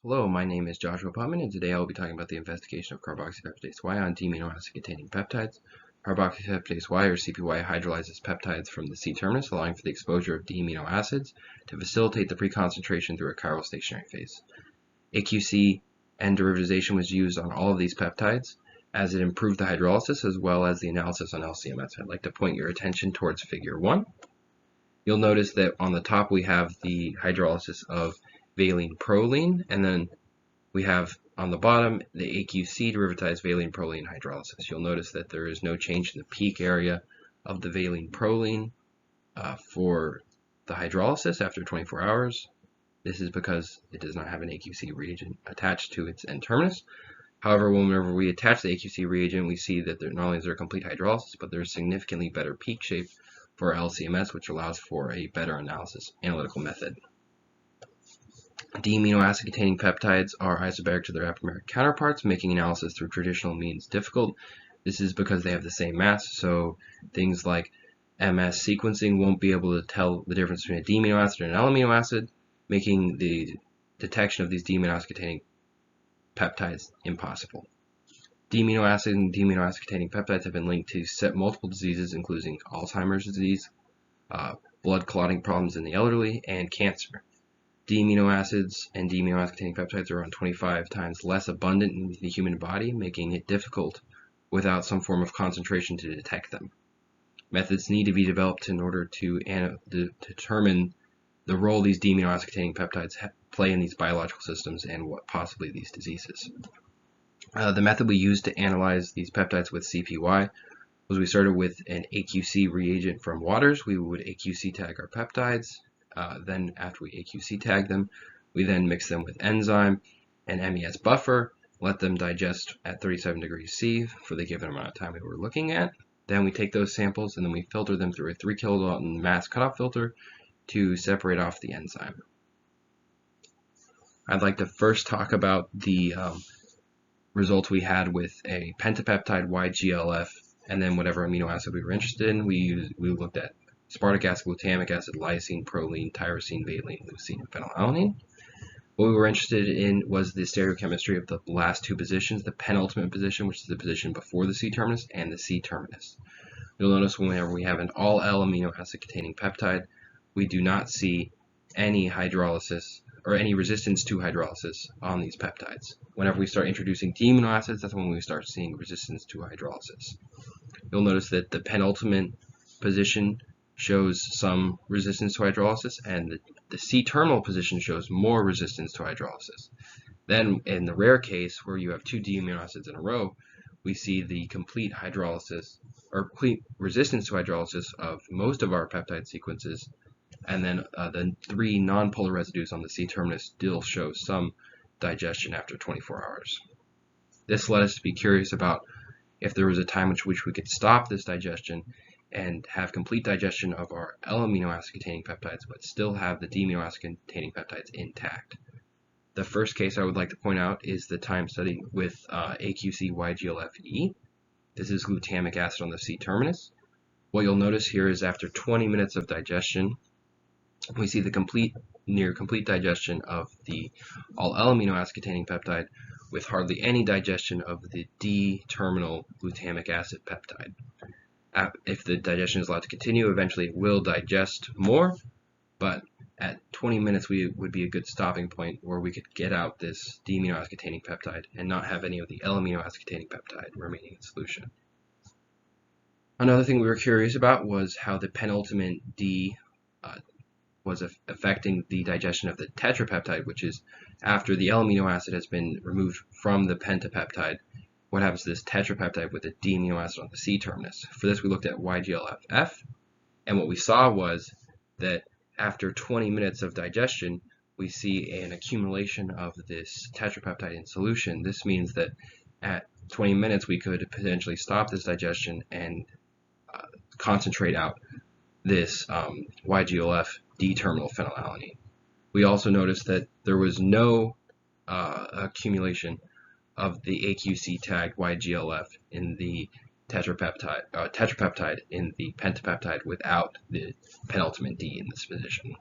Hello, my name is Joshua Putman, and today I will be talking about the investigation of carboxypeptidase Y on D-amino acid containing peptides. Carboxypeptidase Y, or CPY, hydrolyzes peptides from the C-terminus, allowing for the exposure of D-amino acids to facilitate the preconcentration through a chiral stationary phase. AQC and derivatization was used on all of these peptides, as it improved the hydrolysis as well as the analysis on LCMS. I'd like to point your attention towards Figure 1. You'll notice that on the top we have the hydrolysis of valine proline, and then we have on the bottom the AQC derivatized valine proline hydrolysis. You'll notice that there is no change in the peak area of the valine proline for the hydrolysis after 24 hours. This is because it does not have an AQC reagent attached to its N-terminus. However, whenever we attach the AQC reagent, we see that not only is there complete hydrolysis, but there's significantly better peak shape for LCMS, which allows for a better analytical method. D-amino acid containing peptides are isobaric to their apomeric counterparts, making analysis through traditional means difficult. This is because they have the same mass, so things like MS sequencing won't be able to tell the difference between a D-amino acid and an L-amino acid, making the detection of these D-amino acid containing peptides impossible. D-amino acid and D-amino acid containing peptides have been linked to multiple diseases, including Alzheimer's disease, blood clotting problems in the elderly, and cancer. D-amino acids and D-amino acid containing peptides are around 25 times less abundant in the human body, making it difficult without some form of concentration to detect them. Methods need to be developed in order to determine the role these D-amino acid containing peptides play in these biological systems and what possibly these diseases. The method we used to analyze these peptides with CPY was we started with an AQC reagent from waters. We would AQC tag our peptides. Then after we AQC tag them, we then mix them with enzyme and MES buffer, let them digest at 37 degrees C for the given amount of time we were looking at. Then we take those samples and then we filter them through a 3 kilodalton mass cutoff filter to separate off the enzyme. I'd like to first talk about the results we had with a pentapeptide YGLF and then whatever amino acid we were interested in. We looked at aspartic acid, glutamic acid, lysine, proline, tyrosine, valine, leucine, and phenylalanine. What we were interested in was the stereochemistry of the last two positions, the penultimate position, which is the position before the C-terminus, and the C-terminus. You'll notice whenever we have an all-L amino acid containing peptide, we do not see any hydrolysis or any resistance to hydrolysis on these peptides. Whenever we start introducing D-amino acids, that's when we start seeing resistance to hydrolysis. You'll notice that the penultimate position shows some resistance to hydrolysis, and the C-terminal position shows more resistance to hydrolysis. Then, in the rare case where you have two D-amino acids in a row, we see the complete hydrolysis or complete resistance to hydrolysis of most of our peptide sequences, and then the 3 nonpolar residues on the C-terminus still show some digestion after 24 hours. This led us to be curious about if there was a time in which we could stop this digestion and have complete digestion of our L-amino acid containing peptides, but still have the D-amino acid containing peptides intact. The first case I would like to point out is the time study with AQC YGLFE. This is glutamic acid on the C-terminus. What you'll notice here is after 20 minutes of digestion, we see the near complete digestion of the all L-amino acid containing peptide with hardly any digestion of the D-terminal glutamic acid peptide. If the digestion is allowed to continue, eventually it will digest more, but at 20 minutes would be a good stopping point where we could get out this D-amino acid containing peptide and not have any of the L-amino acid containing peptide remaining in solution. Another thing we were curious about was how the penultimate D was affecting the digestion of the tetrapeptide, which is after the L-amino acid has been removed from the pentapeptide. What happens to this tetrapeptide with the D-amino acid on the C-terminus? For this, we looked at YGLFF, and what we saw was that after 20 minutes of digestion, we see an accumulation of this tetrapeptide in solution. This means that at 20 minutes, we could potentially stop this digestion and concentrate out this YGLF D-terminal phenylalanine. We also noticed that there was no accumulation of the AQC tagged YGLF in the tetrapeptide in the pentapeptide without the penultimate D in this position.